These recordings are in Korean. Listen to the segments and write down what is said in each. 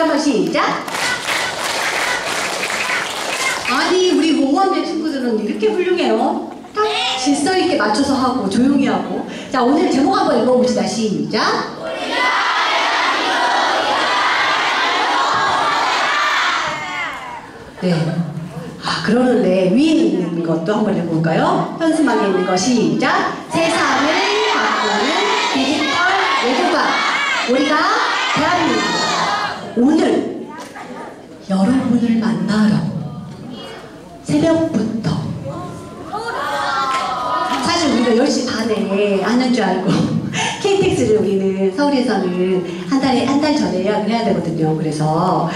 한번 시작. 아니 우리 모범대 친구들은 이렇게 훌륭해요. 딱 질서 있게 맞춰서 하고 조용히 하고. 자 오늘 제목 한번 읽어봅시다. 시작. 네. 아 그러는데 위에 있는 것도 한번 해볼까요? 현수막에 있는 거 시작. 세상을 바꾸는 디지털 외교관 우리가 대한민국 오늘 여러분을 만나러 새벽부터 사실 우리가 10시 반에 하는 줄 알고 KTX를 우리는 서울에서는 한 달 전에 예약을 해야 되거든요. 그래서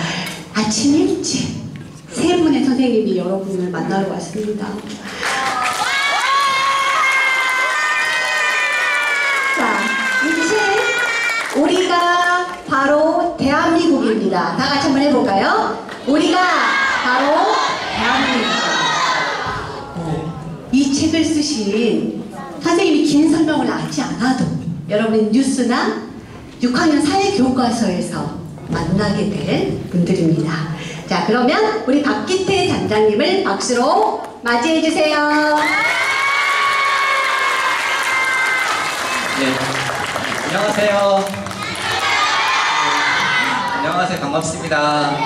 아침 일찍 세 분의 선생님이 여러분을 만나러 왔습니다. 자, 이제 우리가 바로 대한민국입니다. 다 같이 한번 해볼까요? 우리가 바로 대한민국입니다. 이 책을 쓰신 선생님이 긴 설명을 하지 않아도 여러분 뉴스나 6학년 사회교과서에서 만나게 될 분들입니다. 자 그러면 우리 박기태 단장님을 박수로 맞이해 주세요. 네, 안녕하세요. 안녕하세요. 반갑습니다.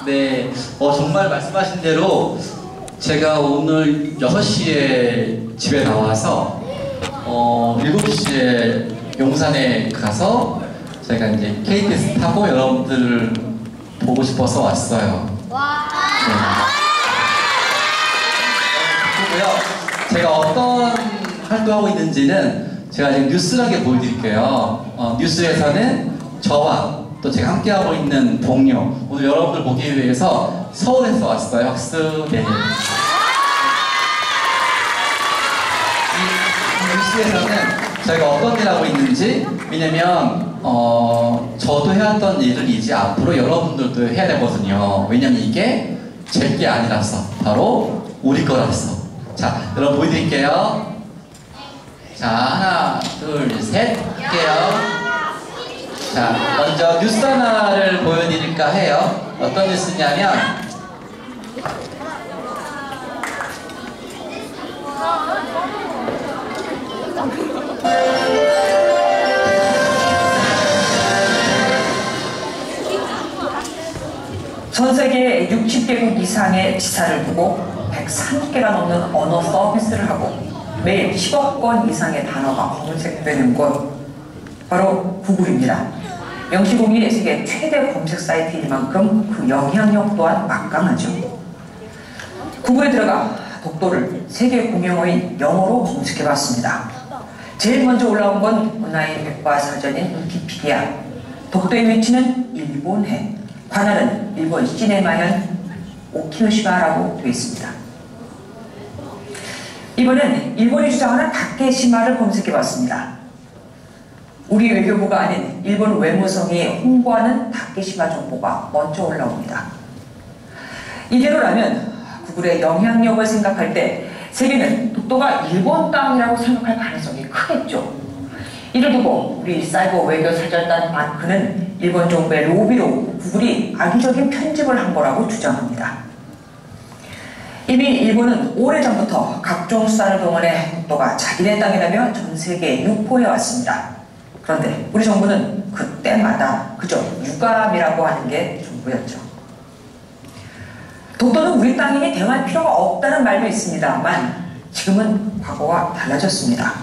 네, 정말 말씀하신 대로 제가 오늘 6시에 집에 나와서 7시에 용산에 가서 제가 이제 KTX 타고 여러분들을 보고 싶어서 왔어요. 네. 그리고요, 제가 어떤 활동하고 있는지는 제가 지금 뉴스하게 보여드릴게요. 뉴스에서는 저와 또 제가 함께하고 있는 동료, 오늘 여러분들 보기 위해서 서울에서 왔어요. 박수. 네. 이 뉴스에서는 저희가 어떤 일 하고 있는지, 왜냐면 저도 해왔던 일을 이제 앞으로 여러분들도 해야 되거든요. 왜냐면 이게 제 게 아니라서, 바로 우리 거라서. 자, 여러분 보여드릴게요. 자, 하나, 둘, 셋 할게요. 자, 먼저 뉴스 하나를 보여드릴까 해요. 어떤 뉴스냐면 전 세계 60개국 이상의 지사를 두고 130개가 넘는 언어 서비스를 하고 매일 10억 건 이상의 단어가 검색되는 곳 바로 구글입니다. 명시공이 세계 최대 검색 사이트인 만큼 그 영향력 또한 막강하죠. 구글에 들어가 독도를 세계 공용어인 영어로 검색해봤습니다. 제일 먼저 올라온 건 온라인 백과사전인 위키피디아. 독도의 위치는 일본해, 관할은 일본 시내마현 오키노시마라고 되어 있습니다. 이번엔 일본이 주장하는 다케시마를 검색해봤습니다. 우리 외교부가 아닌 일본 외무성이 홍보하는 다케시마 정보가 먼저 올라옵니다. 이대로라면 구글의 영향력을 생각할 때 세계는 독도가 일본 땅이라고 생각할 가능성이 크겠죠. 이를 두고 우리 사이버 외교 사절단 마크는 일본 정부의 로비로 구글이 악의적인 편집을 한 거라고 주장합니다. 이미 일본은 오래전부터 각종 수단을 동원해 독도가 자기네 땅이라며 전 세계에 유포해왔습니다. 그런데 우리 정부는 그때마다 그저 유감이라고 하는 게 전부였죠. 독도는 우리 땅이니 대응할 필요가 없다는 말도 있습니다만 지금은 과거와 달라졌습니다.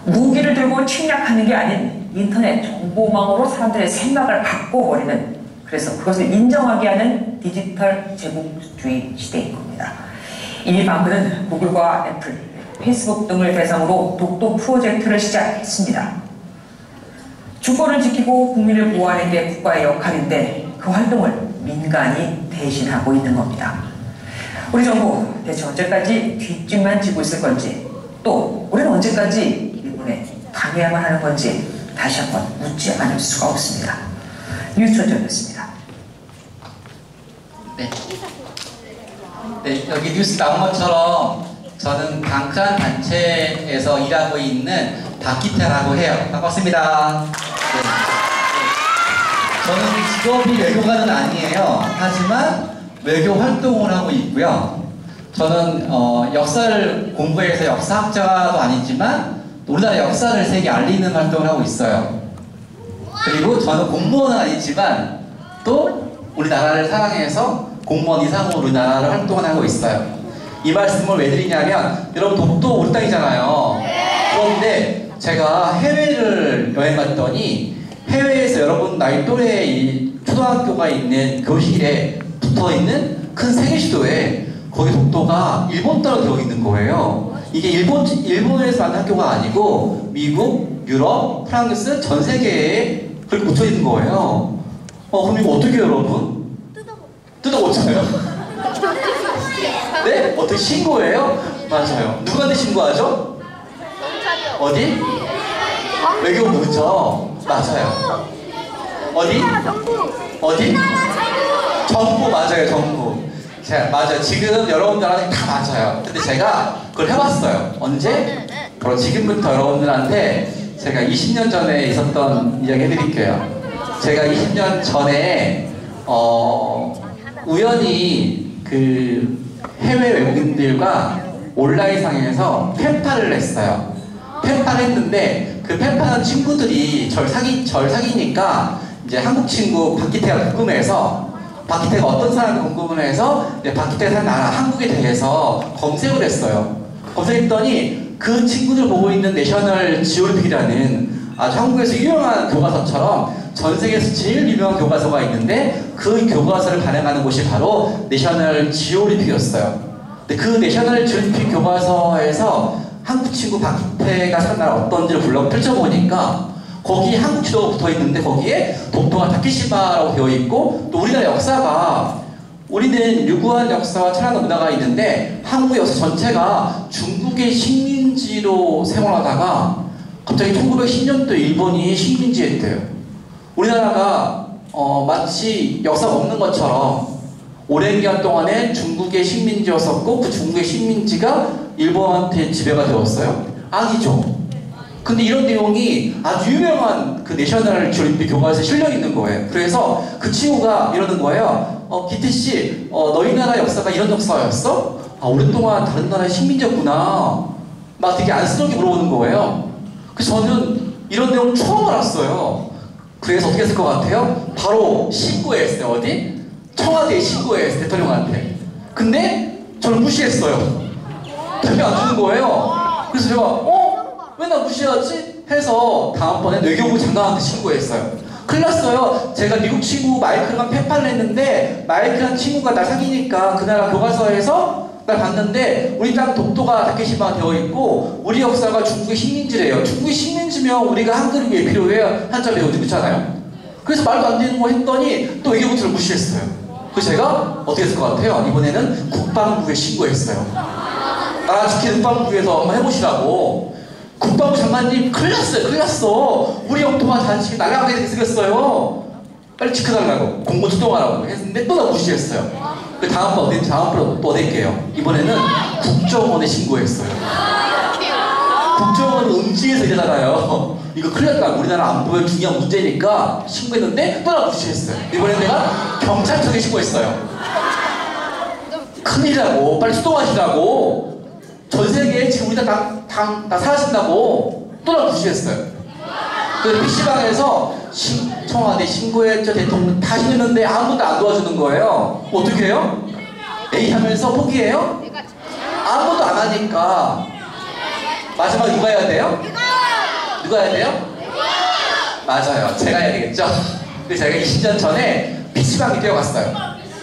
무기를 들고 침략하는 게 아닌 인터넷 정보망으로 사람들의 생각을 바꿔버리는, 그래서 그것을 인정하게 하는 디지털 제국주의 시대인 겁니다. 이미 방크는 구글과 애플, 페이스북 등을 대상으로 독도 프로젝트를 시작했습니다. 주권을 지키고 국민을 보호하는 게 국가의 역할인데 그 활동을 민간이 대신하고 있는 겁니다. 우리 정부 대체 언제까지 뒷짐만 지고 있을 건지, 또 우리는 언제까지 일본에 당해야만 하는 건지 다시 한번 묻지 않을 수가 없습니다. 뉴스전이었습니다. 네, 여기 뉴스 나온 것처럼 저는 방크한 단체에서 일하고 있는 박기태라고 해요. 반갑습니다. 네. 저는 직업이 외교관은 아니에요. 하지만 외교 활동을 하고 있고요. 저는 역사를 공부해서 역사학자도 아니지만 우리나라 역사를 세계에 알리는 활동을 하고 있어요. 그리고 저는 공무원은 아니지만 또 우리나라를 사랑해서 공무원 이상으로 우리나라를 활동을 하고 있어요. 이 말씀을 왜 드리냐면 여러분 독도 우리 땅이잖아요. 그런데 제가 해외를 여행 갔더니 해외에서 여러분 나이 또래 이 초등학교가 있는 교실에 붙어있는 큰 세계지도에 거기 독도가 일본 따로 되어 있는 거예요. 이게 일본에서 만든 학교가 아니고 미국, 유럽, 프랑스 전 세계에 그렇게 붙어 있는 거예요. 그럼 이거 어떻게 해요, 여러분? 뜯어고쳐요. 네? 어떻게 신고해요? 맞아요. 누구한테 신고하죠? 어디? 외교부 그쵸? 맞아요. 어디? 어디? 정부 맞아요, 정부. 맞아요. 지금 여러분들한테 다 맞아요. 근데 제가 그걸 해봤어요. 언제? 바로 지금부터 여러분들한테 제가 20년 전에 있었던 이야기 해드릴게요. 제가 20년 전에 우연히 그 해외 외국인들과 온라인상에서 펜팔을 했어요. 펜팔을 했는데 그 펜팔한 친구들이 절 사귀니까 이제 한국 친구 박기태가 궁금해서 박기태가 어떤 사람인지 궁금해서 박기태가 사는 나라 한국에 대해서 검색을 했어요. 검색했더니 그 친구들 보고 있는 내셔널 지오그래픽이라는 아주 한국에서 유명한 교과서처럼 전 세계에서 제일 유명한 교과서가 있는데 그 교과서를 발행하는 곳이 바로 내셔널 지오그래픽이었어요. 근데 그 내셔널 지오그래픽 교과서에서 한국 친구 박기태가 사는 나라 어떤지를 펼쳐보니까 거기에 한국 지도가 붙어있는데 거기에 독도가 타케시마라고 되어있고 또 우리나라 역사가 우리는 유구한 역사와 찬란한 문화가 있는데 한국 역사 전체가 중국의 식민지로 생활하다가 갑자기 1910년도에 일본이 식민지했대요. 우리나라가 마치 역사가 없는 것처럼 오랜 기간 동안에 중국의 식민지였었고 그 중국의 식민지가 일본한테 지배가 되었어요? 아니죠. 근데 이런 내용이 아주 유명한 그 내셔널 지오그래픽 교과서에 실려 있는 거예요. 그래서 그 친구가 이러는 거예요. 기태씨, 너희 나라 역사가 이런 역사였어? 오랫동안 다른 나라의 식민지였구나. 막 되게 안쓰럽게 물어보는 거예요. 그래서 저는 이런 내용을 처음 알았어요. 그래서 어떻게 했을 것 같아요? 바로 신고했어요. 어디? 청와대에 신고했어요. 대통령한테. 근데 저를 무시했어요. 답이 안 주는 거예요. 그래서 제가 왜 나 무시하지? 해서 다음번에 외교부 장관한테 신고했어요. 큰일 났어요. 제가 미국 친구 마이클이랑 펜팔을 했는데 마이클이란 친구가 날 사귀니까 그 나라 교과서에서 날 봤는데 우리 땅 독도가 타케시마가 되어있고 우리 역사가 중국의 식민지래요. 중국의 식민지면 우리가 한글이 왜 필요해요? 한자 배우지 그렇잖아요. 그래서 말도 안 되는 거 했더니 또 외교부를 무시했어요. 그래서 제가 어떻게 했을 것 같아요? 이번에는 국방부에 신고했어요. 나라 지키는 국방부에서 한번 해보시라고. 국방부 장관님 큰일 났어요. 큰일 났어. 우리 영토가 단식이 날아가게 생겼어요. 빨리 지켜달라고 공무 출동하라고 했는데 또 나 무시했어요. 그 다음번 또 어디 할게요? 이번에는 국정원에 신고했어요. 국정원은 음지에서 일하잖아요. 이거 큰일 났다. 우리나라 안보에 중요한 문제니까 신고했는데 또 나 무시했어요. 이번엔 내가 경찰청에 신고했어요. 큰일이라고 빨리 출동하시라고. 전 세계에 지금 우리가 다 사라진다고 또 나 무시했어요. 그 PC방에서 청와대 신고했죠. 대통령 다 신했는데 아무도 안 도와주는 거예요. 어떻게 해요? 에이 하면서 포기해요? 아무도 안 하니까 마지막에 누가 해야 돼요? 누가 해야 돼요? 맞아요. 제가 해야 되겠죠? 그래서 제가 20년 전에 PC방에 뛰어갔어요.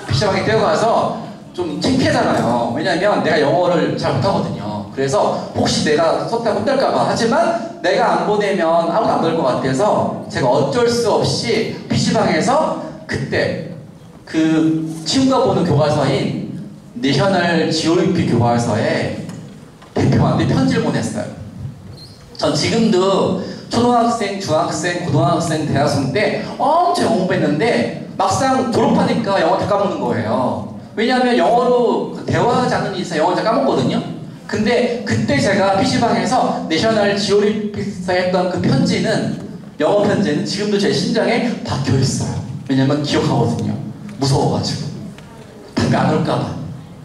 PC방에 뛰어가서 좀 창피하잖아요. 왜냐면 내가 영어를 잘 못하거든요. 그래서 혹시 내가 썼다고 혼날까봐. 하지만 내가 안 보내면 아무도 안 보낼 것 같아서 제가 어쩔 수 없이 PC방에서 그때 그 친구가 보는 교과서인 내셔널 지오그래픽 교과서에 대표한테 편지를 보냈어요. 전 지금도 초등학생, 중학생, 고등학생, 대학생 때 엄청 영어 공부했는데 막상 졸업하니까 영어 다 까먹는 거예요. 왜냐하면 영어로 대화하지 않는 이상 영어를 다 까먹거든요. 근데 그때 제가 PC방에서 내셔널 지오그래픽에서 했던 그 편지는 영어 편지는 지금도 제 심장에 박혀있어요. 왜냐면 기억하거든요. 무서워가지고. 답이 안 올까봐,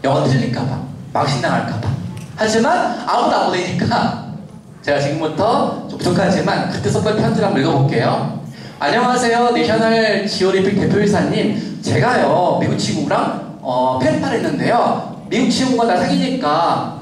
영어 틀릴까봐, 망신당할까봐. 하지만 아무도 안 보내니까 제가 지금부터 좀 부족하지만 그때 썼던 편지를 한번 읽어볼게요. 안녕하세요, 내셔널 지오리픽 대표이사님. 제가요 미국 친구랑 펜팔 했는데요. 미국 친구가 나 사귀니까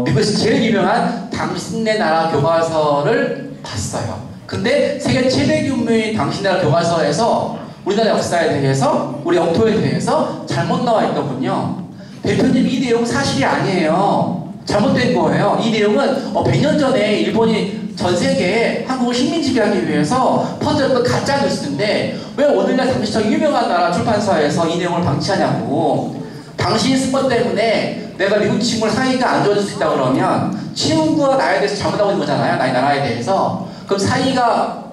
미국에서 제일 유명한 당신네 나라 교과서를 봤어요. 근데 세계 최대 규모의 당신네 나라 교과서에서 우리나라 역사에 대해서, 우리 영토에 대해서 잘못 나와 있더군요. 대표님, 이 내용 사실이 아니에요. 잘못된 거예요. 이 내용은 100년 전에 일본이 전 세계에 한국을 식민지배하기 위해서 퍼뜨렸던 가짜 뉴스인데 왜 오늘날 당시 저 유명한 나라 출판사에서 이 내용을 방치하냐고. 당신이 쓴 것 때문에 내가 미국 친구랑 사이가 안 좋아질 수 있다 그러면 친구가 나에 대해서 잘못하고 있는 거잖아요. 나의 나라에 대해서. 그럼 사이가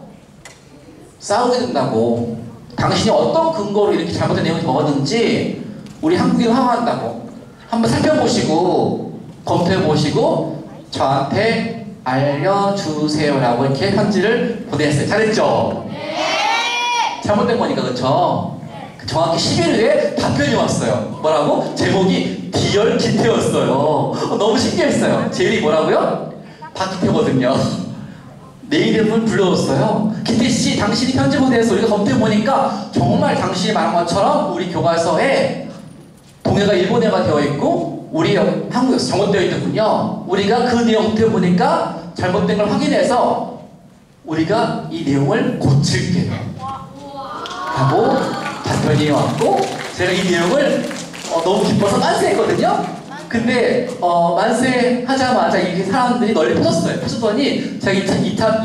싸우게 된다고. 당신이 어떤 근거로 이렇게 잘못된 내용을 적었는지 우리 한국인 화한다고. 한번 살펴보시고 검토해보시고 저한테 알려주세요라고 이렇게 편지를 보냈어요. 잘했죠? 네! 잘못된 거니까, 그쵸? 정확히 10일 후에 답변이 왔어요. 뭐라고? 제목이 디얼 기태였어요. 너무 신기했어요. 제 이름이 뭐라고요? 박기태거든요. 내 이름을 불러줬어요. 기태씨, 당신이 편지 보내서 우리가 검토해보니까 정말 당신이 말한 것처럼 우리 교과서에 동해가 일본해가 되어 있고 우리 한국에서 잘못되어 있더군요. 우리가 그 내용 검토해보니까 잘못된 걸 확인해서 우리가 이 내용을 고칠게요 하고 답변이 왔고, 제가 이 내용을 너무 기뻐서 만세했거든요. 근데 만세 하자마자 이게 사람들이 널리 퍼졌어요. 퍼졌더니 제가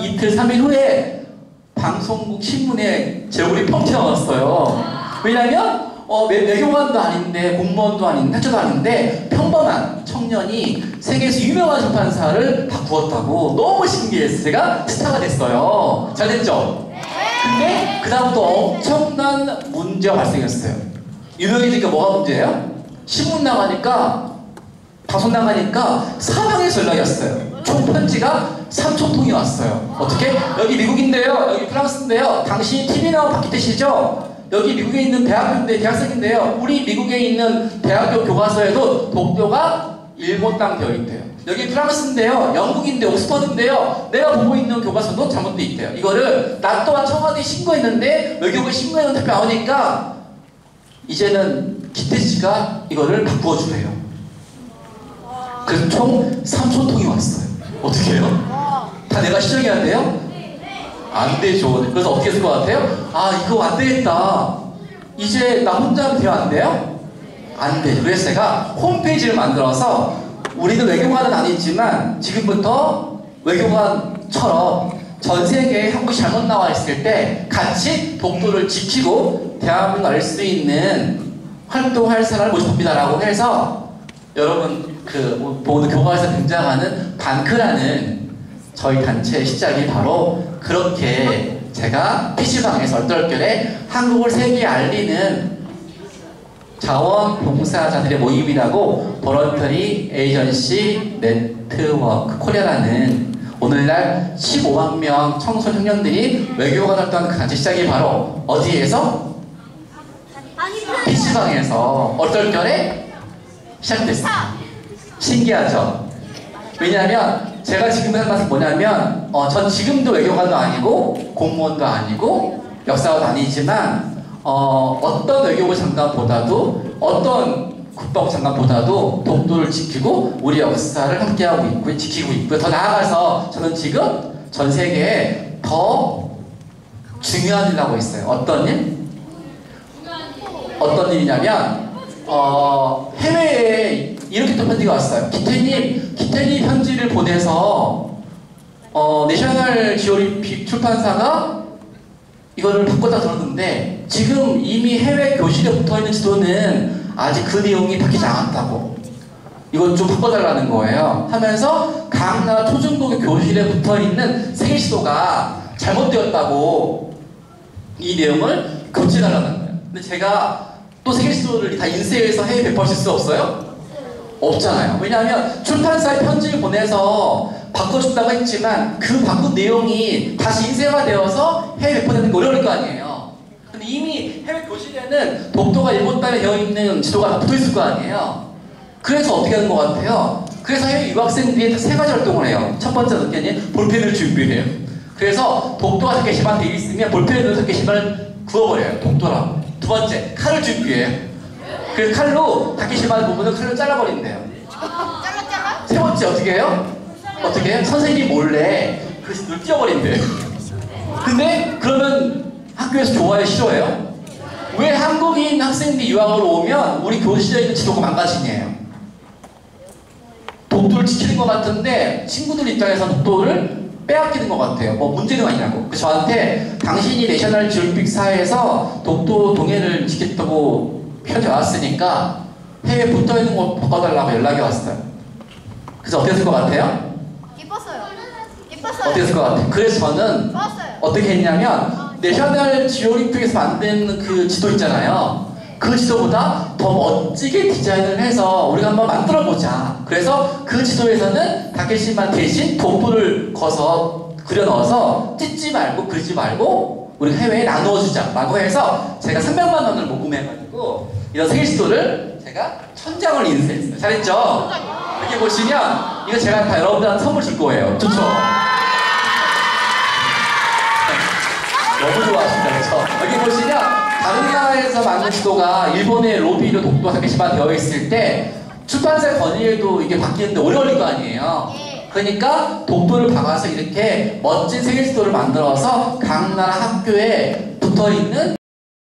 이틀 3일 후에 방송국 신문에 제 얼굴이 펑 튀어나왔어요. 왜냐면 외교관도 아닌데 공무원도 아닌데 학자도 아닌데 평범한 청년이 세계에서 유명한 출판사를 바꾸었다고. 너무 신기해서 제가 스타가 됐어요. 잘 됐죠? 근데 그 다음부터 엄청난 문제가 발생했어요. 유명해지니까 뭐가 문제예요? 신문 나가니까, 방송 나가니까 사방에서 연락이 왔어요. 총 편지가 3,000통이 왔어요. 어떻게? 여기 미국인데요, 여기 프랑스인데요, 당신이 TV 나온 박기태시죠? 여기 미국에 있는 대학교인데, 대학생인데요, 우리 미국에 있는 대학교 교과서에도 독도가 일본 땅 되어 있대요. 여기 프랑스인데요, 영국인데 옥스퍼드인데요, 내가 보고 있는 교과서도 잘못돼 있대요. 이거를 나 또한 청와대에 신고했는데 외교부에 신고했는데 나오니까 이제는 기태씨가 이거를 바꾸어주래요. 그래서 총 3,000통이 왔어요. 어떻게 해요? 다 내가 시정해야 돼요? 안 되죠. 그래서 어떻게 했을 것 같아요? 아, 이거 안 되겠다. 이제 나 혼자 하면 돼요? 안 돼요? 안 돼요. 그래서 제가 홈페이지를 만들어서, 우리는 외교관은 아니지만 지금부터 외교관처럼 전 세계에 한국이 잘못 나와 있을 때 같이 독도를 지키고 대한민국을 알 수 있는 활동할 사람을 모집합니다라고 해서, 여러분 모든 교과에서 등장하는 반크라는 저희 단체의 시작이 바로 그렇게 제가 PC방에서 얼떨결에 한국을 세계에 알리는 자원봉사자들의 모임이라고 버런터리 에이전시 네트워크 코리아라는 오늘날 15만 명 청소년 청년들이 외교관 활동하는 단체 시작이 바로 어디에서? PC방에서 얼떨결에 시작됐어요. 신기하죠? 왜냐하면 제가 지금 하는 말은 뭐냐면 전 지금도 외교관도 아니고 공무원도 아니고 역사관도 아니지만 어떤 외교부 장관보다도 어떤 국방부 장관보다도 독도를 지키고 우리 역사를 함께하고 있고 지키고 있고요. 더 나아가서 저는 지금 전 세계에 더 중요한 일을 하고 있어요. 어떤 일? 어떤 일이냐면 해외에 이렇게 또 편지가 왔어요. 기태님 편지를 보내서 내셔널 지오리픽 출판사가 이거를 바꿨다 들었는데 지금 이미 해외 교실에 붙어있는 지도는 아직 그 내용이 바뀌지 않았다고. 이건 좀 바꿔달라는 거예요. 하면서 각 나라 초중고교 교실에 붙어있는 세계 지도가 잘못되었다고 이 내용을 고쳐달라는 거예요. 근데 제가 또 세계 지도를 다 인쇄해서 해외 배포하실 수 없어요? 없잖아요. 왜냐하면 출판사에 편지를 보내서 바꿔준다고 했지만 그 바꾼 내용이 다시 인쇄가 되어서 해외 배포되는 게 어려울 거 아니에요. 근데 이 이미 해외 교실에는 독도가 일본 땅에 되어 있는 지도가 붙어 있을 거 아니에요. 그래서 어떻게 하는 것 같아요? 그래서 해외 유학생들이 세 가지 활동을 해요. 첫 번째 어떻게니? 볼펜을 준비해요. 그래서 독도가 타케시마에 되어 있으면 볼펜으로 타케시마를 구워버려요. 독도라고. 두 번째, 칼을 준비해요. 그래서 칼로 타케시마 부분을 칼로 잘라버린대요. 세 번째 어떻게 해요? 어떻게 해요? 선생님이 몰래 그 눈을 띄워버린대요. 근데 그러면 학교에서 좋아해요? 싫어해요? 왜 한국인 학생들이 유학으로 오면 우리 교실에 있는 지도가 망가지냐요. 독도를 지키는 것 같은데 친구들 입장에서 독도를 빼앗기는 것 같아요. 뭐 문제가 있냐고. 그래서 저한테 당신이 내셔널 지오그래픽 사에서 독도 동해를 지켰다고 현재 왔으니까 해외에 붙어있는 거 바꿔달라고 연락이 왔어요. 그래서 어땠을 것 같아요? 기뻤어요. 기뻤어요. 어땠을 것 같아요? 그래서 저는 좋았어요. 어떻게 했냐면 내셔널 지오그래픽에서 만든 그 지도 있잖아요. 그 지도보다 더 멋지게 디자인을 해서 우리가 한번 만들어보자. 그래서 그 지도에서는 다케시마 대신 독도를 그려 넣어서 찢지 말고 그리지 말고 우리 해외에 나누어주자 라고 해서 제가 300만 원을 모금해가지고 이런 세계 지도를 제가 1000장을 인쇄했어요. 잘했죠? 여기 보시면 이거 제가 다 여러분들한테 선물 줄 거예요. 좋죠? 너무 좋아하신다, 그렇죠? 여기 보시면 다른 나라에서 만든 지도가 일본의 로비로 독도 타케시마 되어 있을 때 출판사 건의에도 이게 바뀌는데 오래 걸릴 거 아니에요. 그러니까 독도를 박아서 이렇게 멋진 세계 지도를 만들어서 각 나라 학교에 붙어 있는